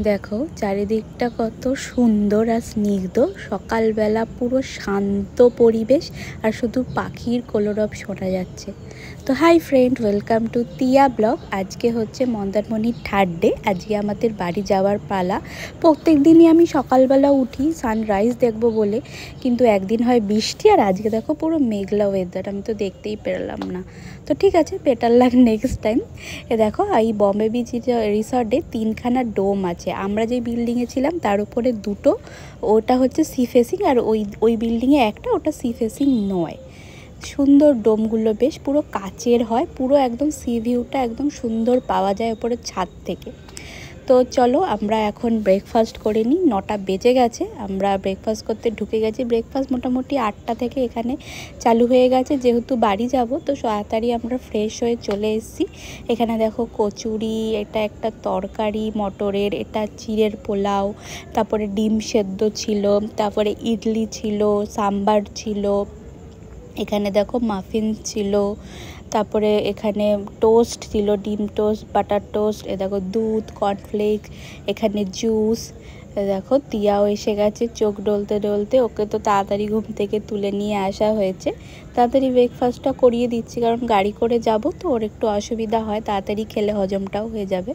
দেখো চারিদিকটা কত সুন্দর আর স্নিগ্ধ, সকালবেলা পুরো শান্ত পরিবেশ আর শুধু পাখির কলরব শোনা যাচ্ছে। তো hi friend, welcome to Tiya blog. আজকে হচ্ছে মন্দারমণির থার্ড ডে। আজকে আমাদের বাড়ি যাওয়ার পালা। প্রত্যেক দিনই আমি সকালবেলা উঠি সানরাইজ দেখবো বলে, কিন্তু একদিন হয় বৃষ্টি আর আজকে দেখো পুরো মেঘলা ওয়েদার, আমি তো দেখতেই পেলাম না। তো ঠিক আছে, বেটার লাগ নেক্সট টাইম। দেখো এই বম্বে বিচ রিসর্টে 3খানা ডোম আছে। আমরা যে বিল্ডিংয়ে ছিলাম তার উপরে 2টো, ওটা হচ্ছে সি ফেসিং, আর ওই বিল্ডিংয়ে একটা, ওটা সি ফেসিং নয়। সুন্দর ডোমগুলো বেশ পুরো কাচের হয়, পুরো একদম সি ভিউটা একদম সুন্দর পাওয়া যায় উপরে ছাদ থেকে। তো চলো আমরা এখন ব্রেকফাস্ট করে নিই। 9টা বেজে গেছে, আমরা ব্রেকফাস্ট করতে ঢুকে গেছি। ব্রেকফাস্ট মোটামুটি 8টা থেকে এখানে চালু হয়ে গেছে, যেহেতু বাড়ি যাব তো তাড়াতাড়ি আমরা ফ্রেশ হয়ে চলে এসেছি। এখানে দেখো কচুরি, এটা একটা তরকারি মটরের, এটা চিড়ের পোলাও, তারপরে ডিম সেদ্ধ ছিল, তারপরে ইডলি ছিল, সাম্বার ছিল, এখানে দেখো মাফিন ছিল, তারপরে এখানে টোস্ট ছিল, ডিম টোস্ট, বাটার টোস্ট, এ দেখো দুধ, কর্নফ্লেক্স, এখানে জুস। দেখো তিয়াও এসে গেছে চোখ ডলতে ডলতে, ওকে তো তাড়াতাড়ি ঘুম থেকে তুলে নিয়ে আসা হয়েছে। তাড়াতাড়ি ব্রেকফাস্টটা করিয়ে দিচ্ছি, কারণ গাড়ি করে যাব তো ওর একটু অসুবিধা হয়, তাড়াতাড়ি খেলে হজমটাও হয়ে যাবে।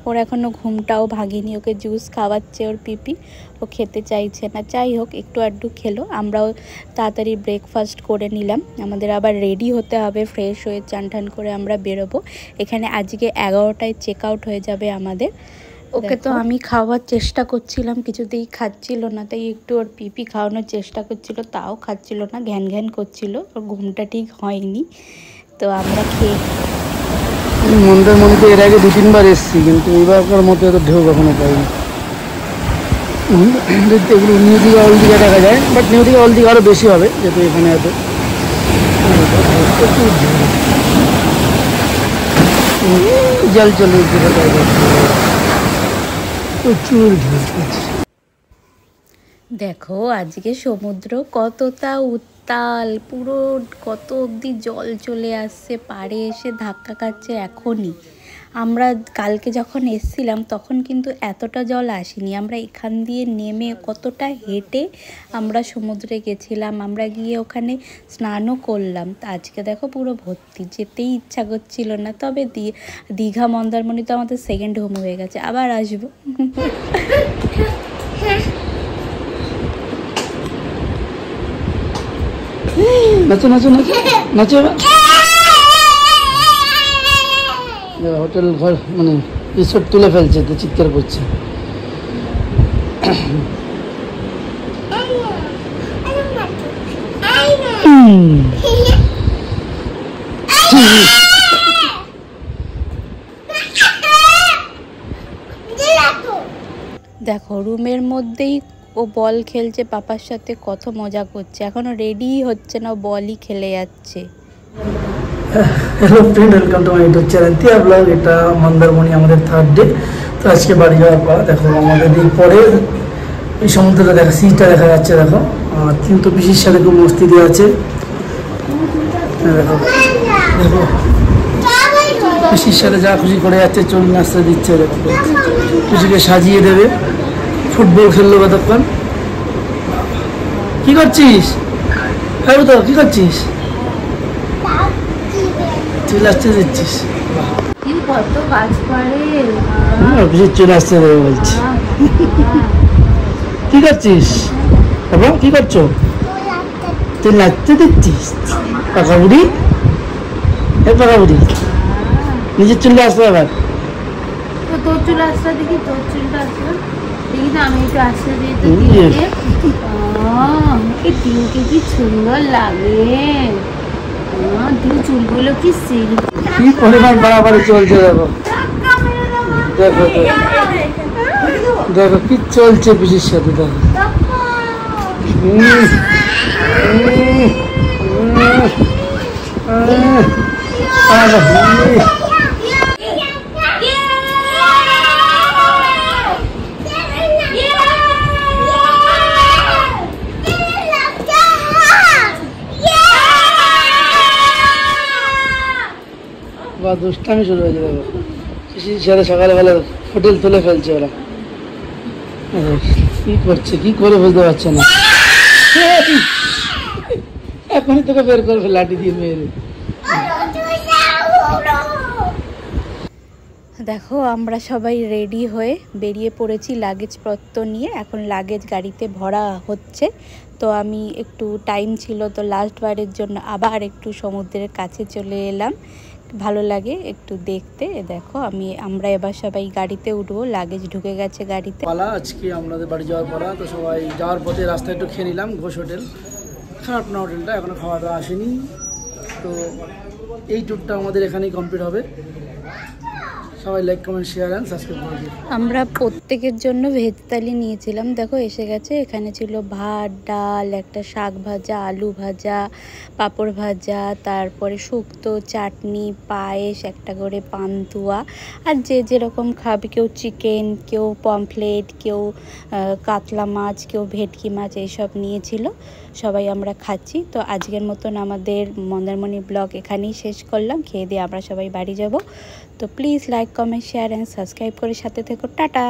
ওর এখনও ঘুমটাও ভাঙিনি, ওকে জুস খাওয়াচ্ছে ওর পিপি, ও খেতে চাইছে না। যাই হোক, একটু আধটু খেলো। আমরাও তাড়াতাড়ি ব্রেকফাস্ট করে নিলাম, আমাদের আবার রেডি হতে হবে, ফ্রেশ হয়ে চান টান করে আমরা বেরোবো। এখানে আজকে 11টায় চেক আউট হয়ে যাবে আমাদের। ওকে তো আমি খাওয়ার চেষ্টা করছিলাম, কিছুতেই খাচ্ছিল না, তাই একটু ওর পিপি খাওয়ানোর চেষ্টা করছিল, তাও খাচ্ছিল না, ঘ্যান ঘ্যান করছিল, ওর ঘুমটা ঠিক হয়নি। তো আমরা খেয়ে মন্দারমণিতে এর আগে 2-3বার এসেছি, কিন্তু এবারকার মতো এত ঢেউ কখনো পাইনি। এগুলো নিউ দিঘা ওল্ড দিঘা দেখা যায়, but new Digha old Digha আরও বেশি হবে, যেহেতু এখানে এত জল চলে প্রচুর ঢেউ। দেখো আজকে সমুদ্র কতটা উত্তাল, পুরো কত অবধি জল চলে আসছে, পাড়ে এসে ধাক্কা খাচ্ছে এখনই। আমরা কালকে যখন এসছিলাম তখন কিন্তু এতটা জল আসেনি। আমরা এখান দিয়ে নেমে কতটা হেঁটে আমরা সমুদ্রে গেছিলাম, আমরা গিয়ে ওখানে স্নানও করলাম। আজকে দেখো পুরো ভর্তি, যেতেই ইচ্ছা করছিল না। তবে দীঘা মন্দারমণি তো আমাদের সেকেন্ড হোম হয়ে গেছে, আবার আসবো। নাচো নাচো নাচো নাচো। হোটেল ঘর মানে রিসোর্ট তুলে ফেলছে, তো চিৎকার করছে। দেখো রুমের মধ্যেই ও বল খেলছে পাপার সাথে, কত মজা করছে, এখনো রেডি হচ্ছে না, বলই খেলে যাচ্ছে। Hello friend, welcome to my YouTube channel Tiya blog. এটা মন্দারমণি আমাদের থার্ড ডে। তো আজকে বাড়ি যাওয়ার পর দেখো আমাদের এই পরে এই সমুদ্রটা দেখা, সিটা দেখা যাচ্ছে। দেখো কিন্তু পিসির সাথে খুব মস্তিতে আছে। দেখো দেখো পিসির সাথে যা খুশি করে যাচ্ছে, চোখ নাচতে দিচ্ছে। দেখো পিসিকে সাজিয়ে দেবে, ফুটবল খেললো কতক্ষণ। কি করছিস? খাবো তো, কি করছিস? চলে আসতে দিচ্ছিস, কত কাজ করে, চলে আসতে দেবে বলছি। কি করছিস বাবা, কি করছো? তুই নাচতে দিচ্ছিস? পাকা বুড়ি, পাকা বুড়ি, নিজের চুলে আসতে আবার। তোর চুল আসতে দেখি, তোর চুলটা আসতে দেখি তো, আমি একটু আসতে দিই তো। তিনকে কি সুন্দর লাগে, চুলগুলো কি সিল্কি, কি পরিমাণ বাড়াবাড়ি চলছে। দেখো দেখো দেখো কি চলছে পিসির সাথে। দেখো দুষ্টামি শুরু হয়েছে। দেখো পিসির সাথে সকালবেলা হোটেল তুলে ফেলছে ওরা। কি করছে, কি করে বুঝতে পারছে না। এখনই তোকে বের করবে লাঠি দিয়ে মেরে। দেখো আমরা সবাই রেডি হয়ে বেরিয়ে পড়েছি লাগেজপত্র নিয়ে। এখন লাগেজ গাড়িতে ভরা হচ্ছে। তো আমি একটু টাইম ছিল তো লাস্ট বারের জন্য আবার একটু সমুদ্রের কাছে চলে এলাম। ভালো লাগে একটু দেখতে। দেখো আমরা এবার সবাই গাড়িতে উঠবো, লাগেজ ঢুকে গেছে গাড়িতে। পালা আজকে আমাদের বাড়ি যাওয়ার পালা। তো সবাই যাওয়ার পথে রাস্তায় একটু খেয়ে নিলাম ঘোষ হোটেল। খারাপ না হোটেলটা, এখনো খাওয়া দাওয়া আসেনি। তো এই ট্যুরটা আমাদের এখানেই কমপ্লিট হবে। সবাই like comment share and subscribe করে দিন। আমরা প্রত্যেকের জন্য ভেজ থালি নিয়েছিলাম। দেখো এসে গেছে। এখানে ছিল ভাত, ডাল, একটা শাক ভাজা, আলু ভাজা, পাঁপড় ভাজা, তারপরে শুক্তো, চাটনি, পায়েস, একটা করে পান্তুয়া, আর যে যেরকম খাবে, কেউ চিকেন, কেউ পমফ্লেট, কেউ কাতলা মাছ, কেউ ভেটকি মাছ, এইসব নিয়েছিল। সবাই আমরা খাচ্ছি। তো আজকের মতন আমাদের মন্দারমণি ব্লগ এখানেই শেষ করলাম। খেয়ে দিয়ে আমরা সবাই বাড়ি যাব। তো please like comment share and subscribe করে সাথে থেকো। টাটা।